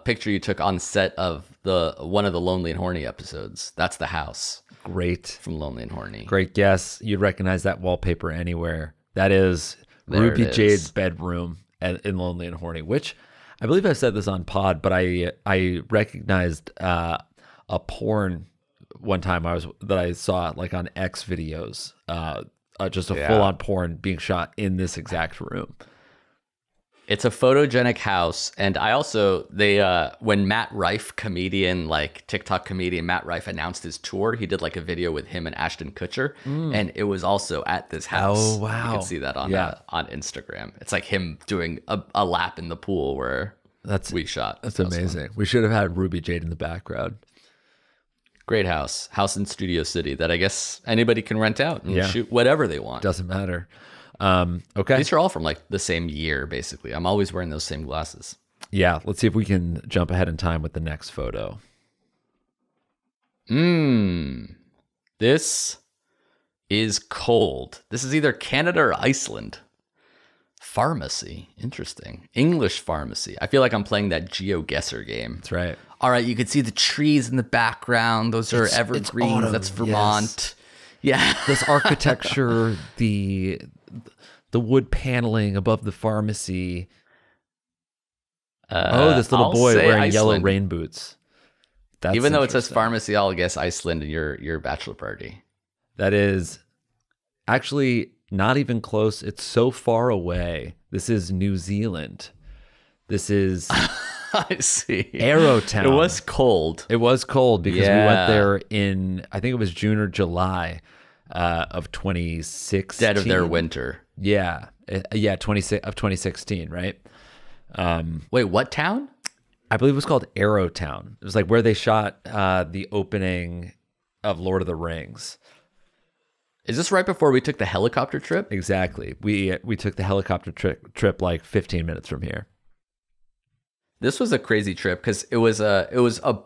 picture you took on set of one of the Lonely and Horny episodes. That's the house.
Great.
From Lonely and Horny.
Great guess. You'd recognize that wallpaper anywhere. That is Ruby Jade's bedroom in Lonely and Horny, which I believe I said this on pod, but I recognized a porn one time that I saw like on X videos. Just a full-on porn being shot in this exact room.
It's a photogenic house, and I also when Matt Rife, TikTok comedian Matt Rife announced his tour, he did like a video with him and Ashton Kutcher, and it was also at this house.
Oh wow!
You can see that on Instagram. It's like him doing a lap in the pool where we shot.
That's amazing. We should have had Ruby Jade in the background.
Great house in Studio City that I guess anybody can rent out and shoot whatever they want.
Doesn't matter. Okay.
These are all from like the same year, basically. I'm always wearing those same glasses.
Yeah. Let's see if we can jump ahead in time with the next photo.
This is cold. This is either Canada or Iceland. Pharmacy. Interesting. English pharmacy. I feel like I'm playing that GeoGuessr game.
That's right.
All right, you can see the trees in the background. Those are evergreens.
autumn,
That's Vermont.
Yes.
Yeah.
This architecture, the wood paneling above the pharmacy. This little
I'll
boy
say
wearing yellow
Iceland.
rain boots. That's
Even though it says
interesting.
pharmacy, I'll guess Iceland in your bachelor party.
That is actually not even close. It's so far away. This is New Zealand. This is
I see.
Arrowtown.
It was cold.
It was cold because we
Yeah.
went there in, I think it was June or July of 2016.
Dead of their winter.
Yeah. 2016, right?
Wait, what town?
I believe it was called Arrowtown. It was like where they shot the opening of Lord of the Rings.
Is this right before we took the helicopter trip?
Exactly. We took the helicopter trip like 15 minutes from here.
This was a crazy trip because it was a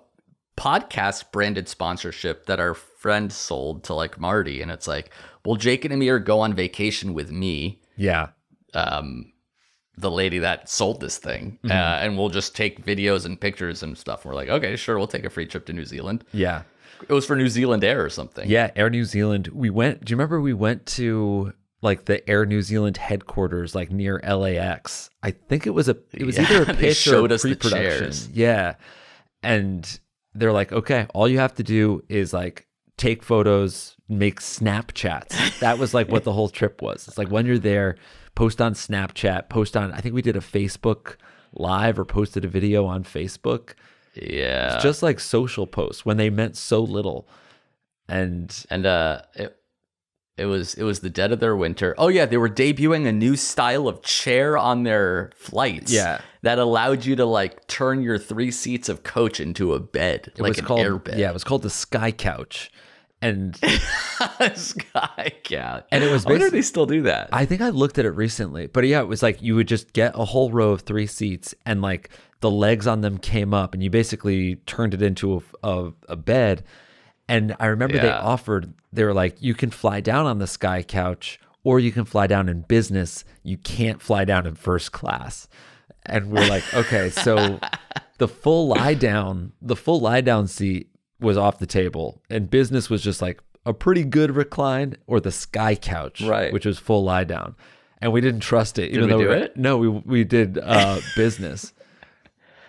podcast branded sponsorship that our friend sold to like Marty, and it's like, well, Jake and Amir go on vacation with me,
Yeah.
the lady that sold this thing, and we'll just take videos and pictures and stuff. And we're like, okay, sure, we'll take a free trip to New Zealand.
Yeah.
It was for New Zealand Air or something.
Yeah, Air New Zealand. Do you remember we went to like the Air New Zealand headquarters, like near LAX? I think it was either a
they
pitch
showed
or
us the
pre-production.
chairs.
Yeah. And they're like, okay, all you have to do is like take photos, make Snapchats. That was like what the whole trip was. It's like when you're there, post on Snapchat, I think we did a Facebook Live or posted a video on Facebook.
Yeah.
It's just like social posts when they meant so little. And
it was the dead of their winter. Oh yeah, they were debuting a new style of chair on their flights.
Yeah.
That allowed you to like turn your 3 seats of coach into a bed,
it
like
was
an
called,
air bed.
yeah, it was called the Sky Couch. And
Sky Couch.
And it was
I wonder if
basically-
they still do that.
I think I looked at it recently, but yeah, it was like you would just get a whole row of 3 seats and like the legs on them came up and you basically turned it into a bed. And I remember they were like, you can fly down on the Sky Couch or you can fly down in business. You can't fly down in first class. And we're like, okay, so the full lie down seat was off the table and business was just like a pretty good recline or the Sky Couch,
Right.
which was full lie down. And we didn't trust it.
Did we do it?
No, we did business.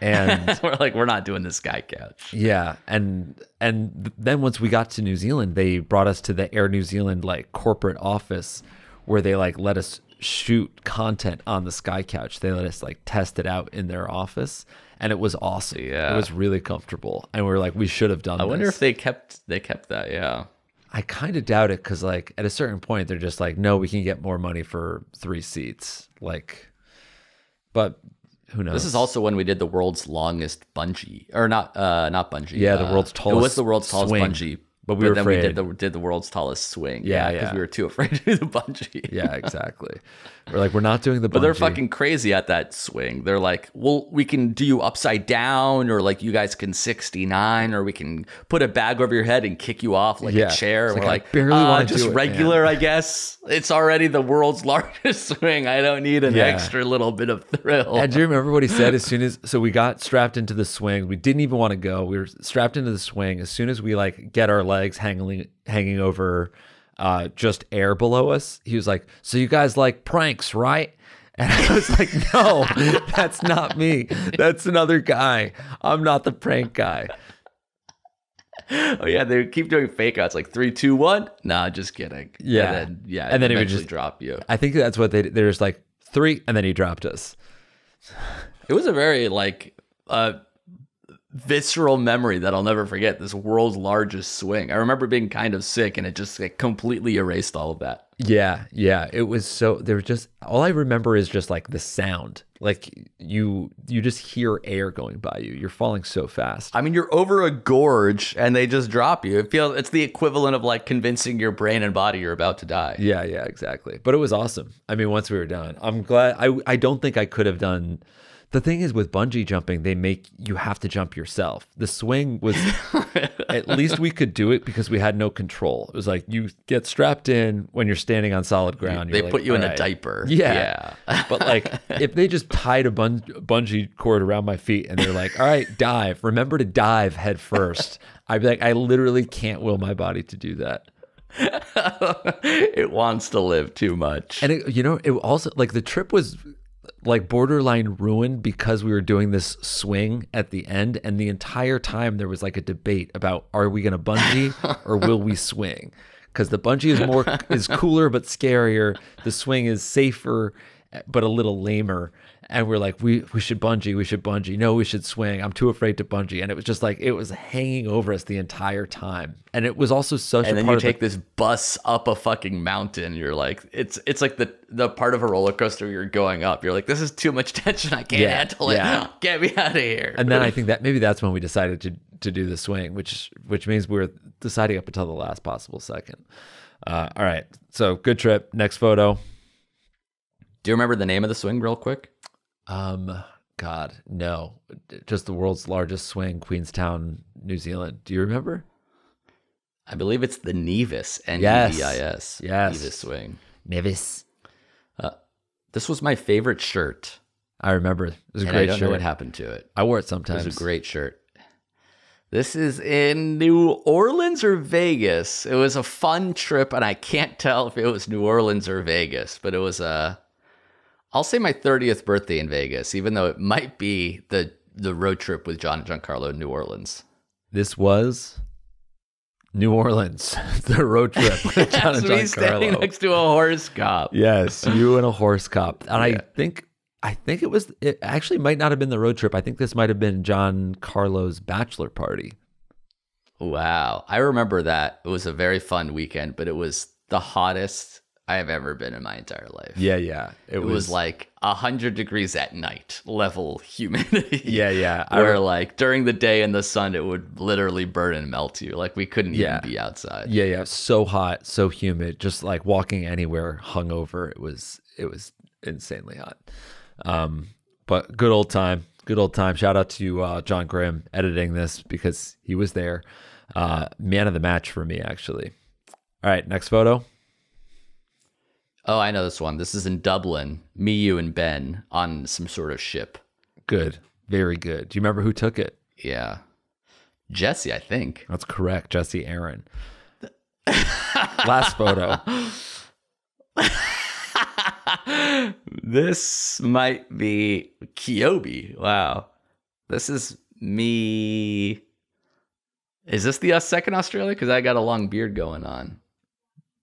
And
We're like, we're not doing the Sky Couch.
yeah, and then once we got to New Zealand, they brought us to the Air New Zealand like corporate office where they like let us shoot content on the Sky Couch. They let us like test it out in their office, and it was awesome.
Yeah.
It was really comfortable, and we were like, we should have done.
I wonder
this.
if they kept that. Yeah.
I kind of doubt it because like at a certain point they're just like, no, we can get more money for 3 seats. Like, but who knows?
This is also when we did the world's longest bungee, or not bungee.
Yeah, the world's
It was
tallest
the world's tallest
swing,
bungee,
but we were
then
afraid.
we did the world's tallest swing.
Yeah,
because
yeah.
we were too afraid to do the bungee.
Yeah, exactly. We're like, we're not doing the.
But they're
bungee.
fucking crazy at that swing. They're like, well, we can do you upside down, or like you guys can 69, or we can put a bag over your head and kick you off like
Yeah.
a chair.
It's
And we're
like,
like,
I barely wanna
just
do it,
regular,
man.
I guess. It's already the world's largest swing. I don't need an
Yeah.
extra little bit of thrill.
And do you remember what he said so we got strapped into the swing. We didn't even want to go. We were strapped into the swing. As soon as we like get our legs hanging over just air below us, he was like, so you guys like pranks, right? And I was like, no, that's not me. That's another guy. I'm not the prank guy.
Oh yeah, they keep doing fake outs like 3, 2, 1. Nah, just kidding.
Yeah.
And then
he would
eventually
just
drop you.
I think that's what they're just like 3, and then he dropped us.
It was a very like visceral memory that I'll never forget. This world's largest swing. I remember being kind of sick, and it just like completely erased all of that.
Yeah. It was so there was just all I remember is just like the sound Like you just hear air going by you. You're falling so fast.
I mean, you're over a gorge and they just drop you. It's the equivalent of like convincing your brain and body you're about to die.
Yeah, exactly. But it was awesome. I mean, once we were done, I'm glad. I don't think I could have done. The thing is with bungee jumping, you have to jump yourself. The swing was, at least we could do it because we had no control. It was like you get strapped in when you're standing on solid ground.
They put you in a diaper.
Yeah. But like if they just tied a bungee cord around my feet and they're like, all right, dive. Remember to dive head first. I'd be like, I literally can't will my body to do that.
It wants to live too much.
And it also like the trip was like borderline ruined because we were doing this swing at the end, and the entire time there was like a debate about, are we going to bungee or will we swing? Because the bungee is cooler but scarier. The swing is safer but a little lamer. And we're like, we should bungee. No, we should swing. I'm too afraid to bungee. And it was just like, it was hanging over us the entire time. And it was also such
and
a
then
part
you take this bus up a fucking mountain. You're like, it's like the part of a roller coaster you're going up. You're like, this is too much tension. I can't handle it. Get me out of here.
And then I think that maybe that's when we decided to do the swing, which means we were deciding up until the last possible second. All right. So good trip. Next photo.
Do you remember the name of the swing real quick?
God, no. Just the world's largest swing, Queenstown, New Zealand. Do you remember?
I believe it's the Nevis, Nevis.
Yes.
Nevis swing.
Nevis.
This was my favorite shirt.
I remember. It was a
and
great
I don't
shirt.
know what happened to it.
I wore it sometimes.
It was a great shirt. This is in New Orleans or Vegas. It was a fun trip, and I can't tell if it was New Orleans or Vegas, but it was I'll say my 30th birthday in Vegas, even though it might be the road trip with John and Giancarlo in New Orleans.
This was New Orleans, the road trip with John and
That's me standing
Giancarlo.
next to a horse cop.
Yes, you and a horse cop. And yeah. I think it actually might not have been the road trip. I think this might have been John Carlo's bachelor party.
Wow. I remember that. It was a very fun weekend, but it was the hottest I have ever been in my entire life.
Yeah. It
was like 100 degrees at night level humidity.
Yeah.
Where like during the day in the sun, it would literally burn and melt you. Like we couldn't even be outside.
Yeah. So hot, so humid, just like walking anywhere hungover. It was insanely hot. But good old time. Shout out to John Grimm editing this because he was there. Man of the match for me, actually. All right, next photo.
Oh, I know this one. This is in Dublin. Me, you, and Ben on some sort of ship.
Good. Very good. Do you remember who took it?
Yeah. Jesse, I think.
That's correct. Jesse Aaron. Last photo.
This might be Kyobi. Wow. This is me. Is this the second Australia? Because I got a long beard going on.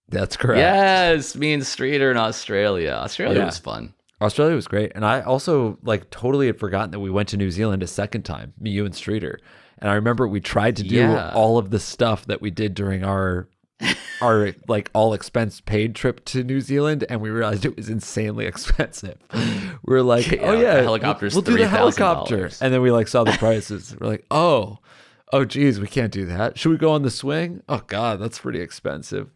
That's correct.
Yes, me and Streeter in Australia. Australia was fun.
Australia was great. And I also like totally had forgotten that we went to New Zealand a second time, me, you, and Streeter. And I remember we tried to do all of the stuff that we did during our like all expense paid trip to New Zealand, and we realized it was insanely expensive. We were like,
helicopter's
we'll do the
$3,000.
helicopter. And then we like saw the prices. We're like, oh geez, we can't do that. Should we go on the swing? Oh God, that's pretty expensive.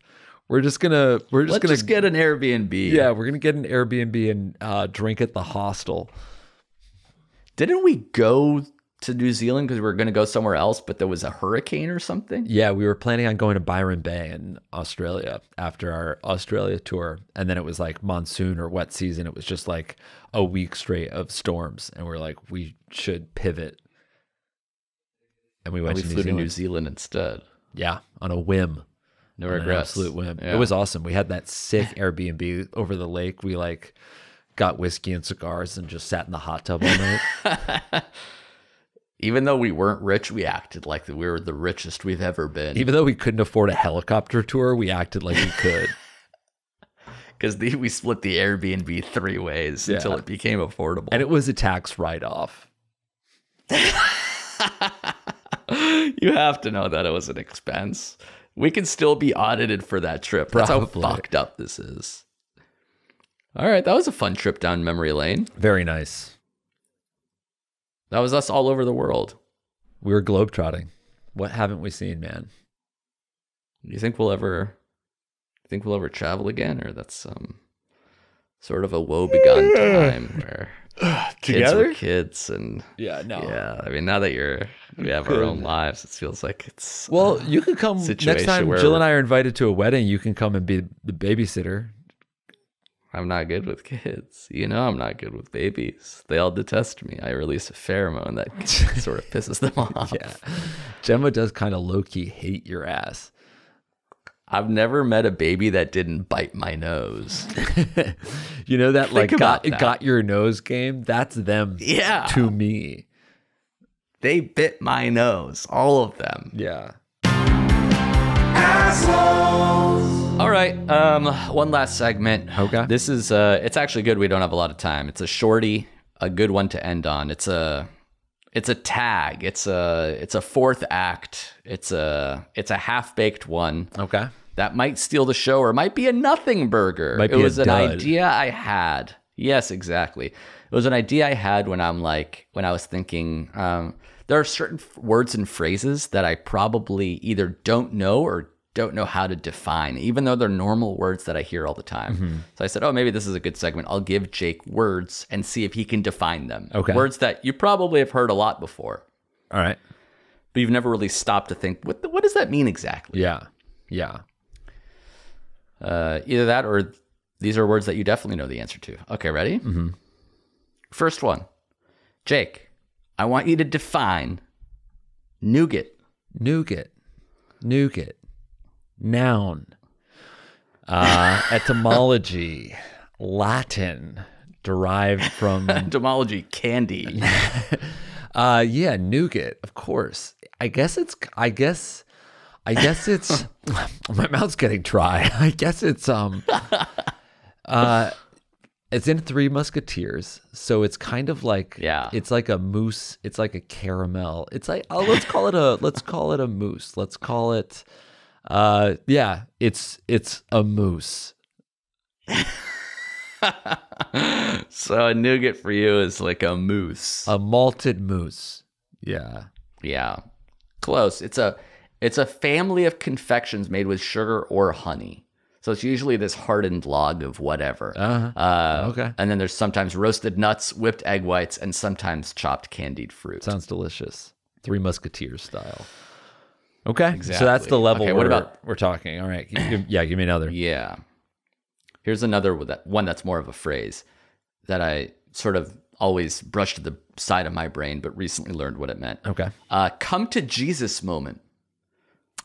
Let's just get an Airbnb. Yeah, we're gonna get an Airbnb and drink at the hostel.
Didn't we go to New Zealand because we were going to go somewhere else, but there was a hurricane or something?
Yeah, we were planning on going to Byron Bay in Australia after our Australia tour, and then it was like monsoon or wet season. It was just like a week straight of storms, and we're like, we should pivot. And we flew to New Zealand
instead.
Yeah, on a whim.
No regrets.
Absolute whim.
Yeah.
It was awesome. We had that sick Airbnb over the lake. We like got whiskey and cigars and just sat in the hot tub all night.
Even though we weren't rich, we acted like we were the richest we've ever been.
Even though we couldn't afford a helicopter tour, we acted like we could.
Because we split the Airbnb 3 ways until it became affordable.
And it was a tax write-off.
You have to know that it was an expense. We can still be audited for that trip. That's
Probably.
How fucked up this is. All right, that was a fun trip down memory lane.
Very nice.
That was us all over the world.
We were globetrotting. What haven't we seen, man?
Do you think we'll ever travel again, or that's sort of a woebegone time where kids were kids and
Yeah, no.
yeah. I mean, now that we have our own lives, it feels like it's
Well, you could come next time.
where
Jill and I are invited to a wedding. You can come and be the babysitter.
I'm not good with kids. You know, I'm not good with babies. They all detest me. I release a pheromone that sort of pisses them off.
Yeah, Gemma does kind of low key hate your ass.
I've never met a baby that didn't bite my nose.
You know that
Think
like
about that.
got your nose game? That's them.
Yeah.
To me.
They bit my nose, all of them.
Yeah.
All right, one last segment.
Okay.
This is it's actually good. We don't have a lot of time. It's a shorty, a good one to end on. It's a tag. It's a fourth act. It's a half-baked one.
Okay.
That might steal the show, or might be a nothing burger.
Might
It
be a
was an
dud.
idea I had. Yes, exactly. It was an idea I had when I was thinking, there are certain words and phrases that I probably either don't know or don't know how to define, even though they're normal words that I hear all the time.
Mm-hmm.
So I said, oh, maybe this is a good segment. I'll give Jake words and see if he can define them.
Okay.
Words that you probably have heard a lot before,
All right.
but you've never really stopped to think, what does that mean exactly?
Yeah. Yeah.
Either that or these are words that you definitely know the answer to. Okay, ready?
Mm-hmm.
First one. Jake, I want you to define nougat.
Nougat. Nougat. Noun. Etymology. Latin. Derived from
Etymology, candy.
yeah, nougat, of course. I guess it's my mouth's getting dry. I guess it's in Three Musketeers, so it's kind of like it's like a mousse, it's like a caramel. It's like let's call it a mousse. Let's call it it's a mousse.
So a nougat for you is like a mousse.
A malted mousse. Yeah.
Yeah. Close. It's a family of confections made with sugar or honey. So it's usually this hardened log of whatever.
Okay.
And then there's sometimes roasted nuts, whipped egg whites, and sometimes chopped candied fruit.
Sounds delicious. Three Musketeers style. Okay.
Exactly.
So that's the level
Okay, what
we're talking. All right. Give me another.
Yeah. Here's another one that's more of a phrase that I sort of always brushed to the side of my brain, but recently learned what it meant.
Okay.
Come to Jesus moment.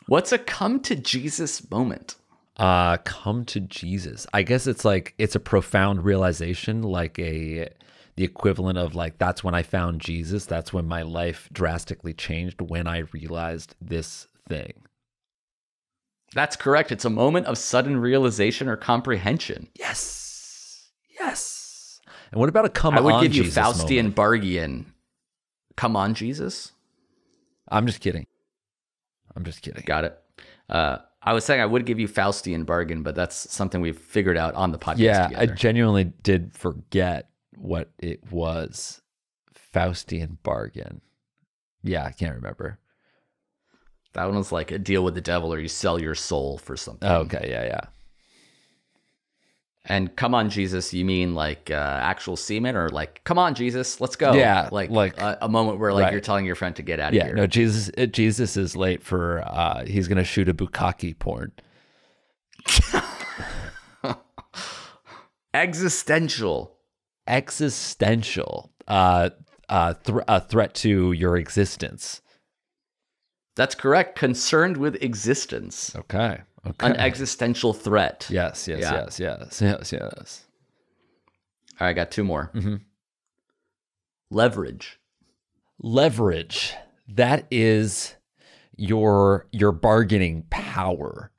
What's a come to Jesus moment?
Come to Jesus. I guess it's like it's a profound realization, like the equivalent of like that's when I found Jesus. That's when my life drastically changed, when I realized this thing.
That's correct. It's a moment of sudden realization or comprehension.
Yes. Yes. And what about a come
I would
on
give you
Jesus
Faustian
moment?
Bargian. Come on, Jesus?
I'm just kidding.
Got it. I was saying I would give you Faustian bargain, but that's something we've figured out on the podcast
Yeah,
together.
I genuinely did forget what it was. Faustian bargain. Yeah, I can't remember.
That one was like a deal with the devil, or you sell your soul for something.
Oh, okay, yeah.
And come on, Jesus, you mean like actual semen, or like, come on, Jesus, let's go?
Yeah,
like a moment where like
right.
you're telling your friend to get out of
Yeah,
here.
no, Jesus is late for, he's going to shoot a bukkake porn.
Existential.
A threat to your existence.
That's correct. Concerned with existence.
Okay.
An existential threat.
Yes.
All right, I got two more.
Mm-hmm.
Leverage.
That is your bargaining power.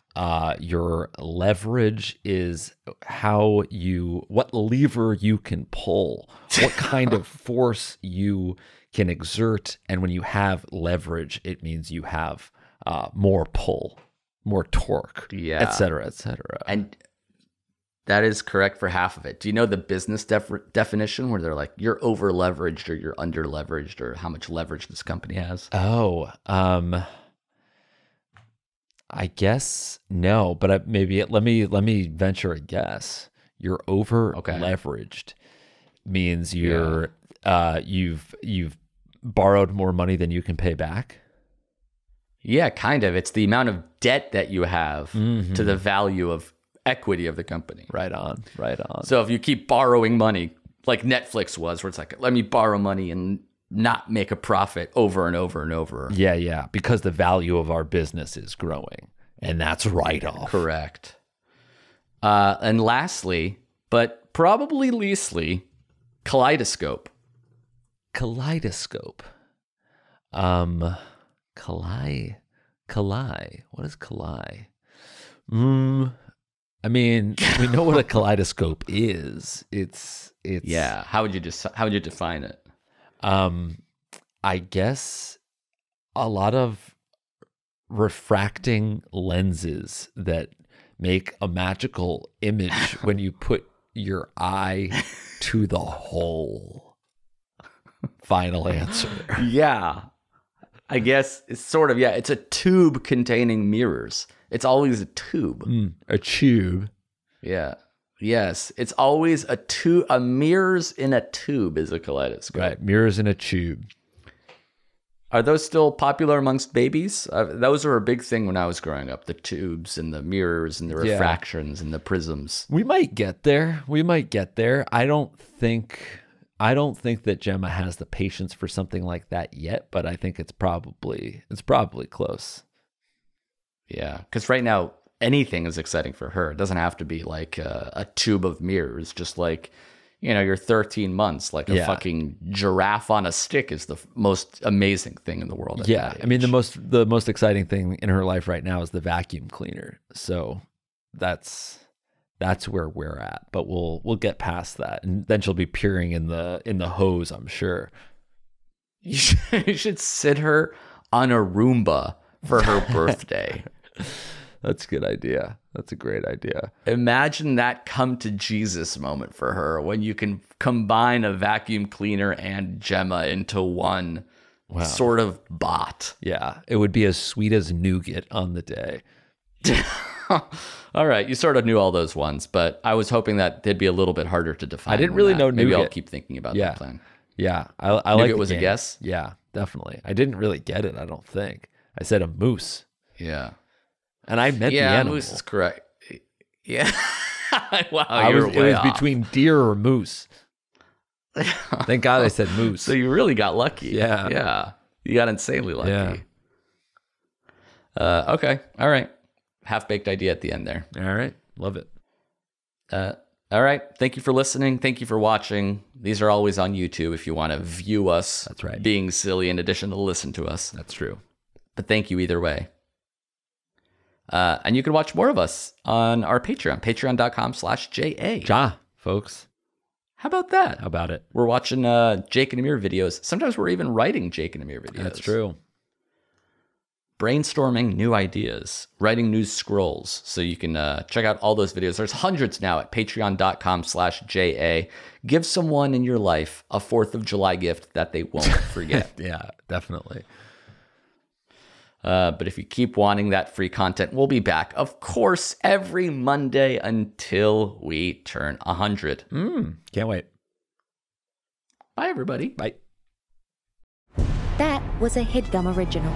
Your leverage is what lever you can pull, what kind of force you can exert. And when you have leverage, it means you have more pull, more torque,
Yeah.
et cetera, et cetera.
And That is correct for half of it. Do you know the business definition where they're like, you're over leveraged or you're under leveraged or how much leverage this company has?
Oh, I guess no, but maybe let me venture a guess. You're over leveraged means you've borrowed more money than you can pay back.
Yeah, kind of. It's the amount of debt that you have to the value of equity of the company.
Right on.
So if you keep borrowing money, like Netflix was, where it's like, let me borrow money and not make a profit over and over and over.
Yeah, because the value of our business is growing, and that's write-off.
Correct. And lastly, but probably leastly, kaleidoscope.
Kaleidoscope. What is collide? I mean, we know what a kaleidoscope is. It's
yeah. How would you define it?
I guess a lot of refracting lenses that make a magical image when you put your eye to the hole. Final answer.
Yeah. I guess it's sort of, it's a tube containing mirrors. It's always a tube.
A tube.
Yeah. Yes. It's always a tube. A mirrors in a tube is a kaleidoscope.
Right. Mirrors in a tube.
Are those still popular amongst babies? Those were a big thing when I was growing up. The tubes and the mirrors and the refractions and the prisms.
We might get there. I don't think that Gemma has the patience for something like that yet, but I think it's probably close.
Yeah, because right now anything is exciting for her. It doesn't have to be like a tube of mirrors. Just like, you're 13 months, like a fucking giraffe on a stick is the most amazing thing in the world. At that age.
I mean the most exciting thing in her life right now is the vacuum cleaner. So that's where we're at. But we'll get past that, and then she'll be peering in the hose, I'm sure.
You should sit her on a Roomba for her birthday.
That's a good idea. That's a great idea.
Imagine that come to Jesus moment for her when you can combine a vacuum cleaner and Gemma into one sort of bot.
Yeah, it would be as sweet as nougat on the day.
All right, you sort of knew all those ones, but I was hoping that they'd be a little bit harder to define.
I didn't really know
Maybe
nougat.
I'll keep thinking about that plan.
Yeah, I like
it was a guess?
Yeah, definitely. I didn't really get it, I don't think. I said a moose.
Yeah.
And I meant the animal.
Moose is correct. Yeah. Wow,
it was between deer or moose. Thank God I said moose.
So you really got lucky.
Yeah.
Yeah. You got insanely lucky.
Yeah.
Okay. All right. Half-baked idea at the end there.
All right. Love it.
All right. Thank you for listening. Thank you for watching. These are always on YouTube if you want to view us.
That's right.
Being silly in addition to listen to us.
That's true.
But thank you either way. And you can watch more of us on our Patreon, patreon.com/JA.
Ja, folks.
How about that?
How about it?
We're watching Jake and Amir videos. Sometimes we're even writing Jake and Amir videos.
That's true.
Brainstorming new ideas, writing new scrolls. So you can check out all those videos. There's hundreds now at patreon.com/JA. Give someone in your life a 4th of July gift that they won't forget.
Yeah, definitely.
But if you keep wanting that free content, we'll be back, of course, every Monday until we turn 100.
Can't wait.
Bye, everybody.
Bye.
That was a Headgum original.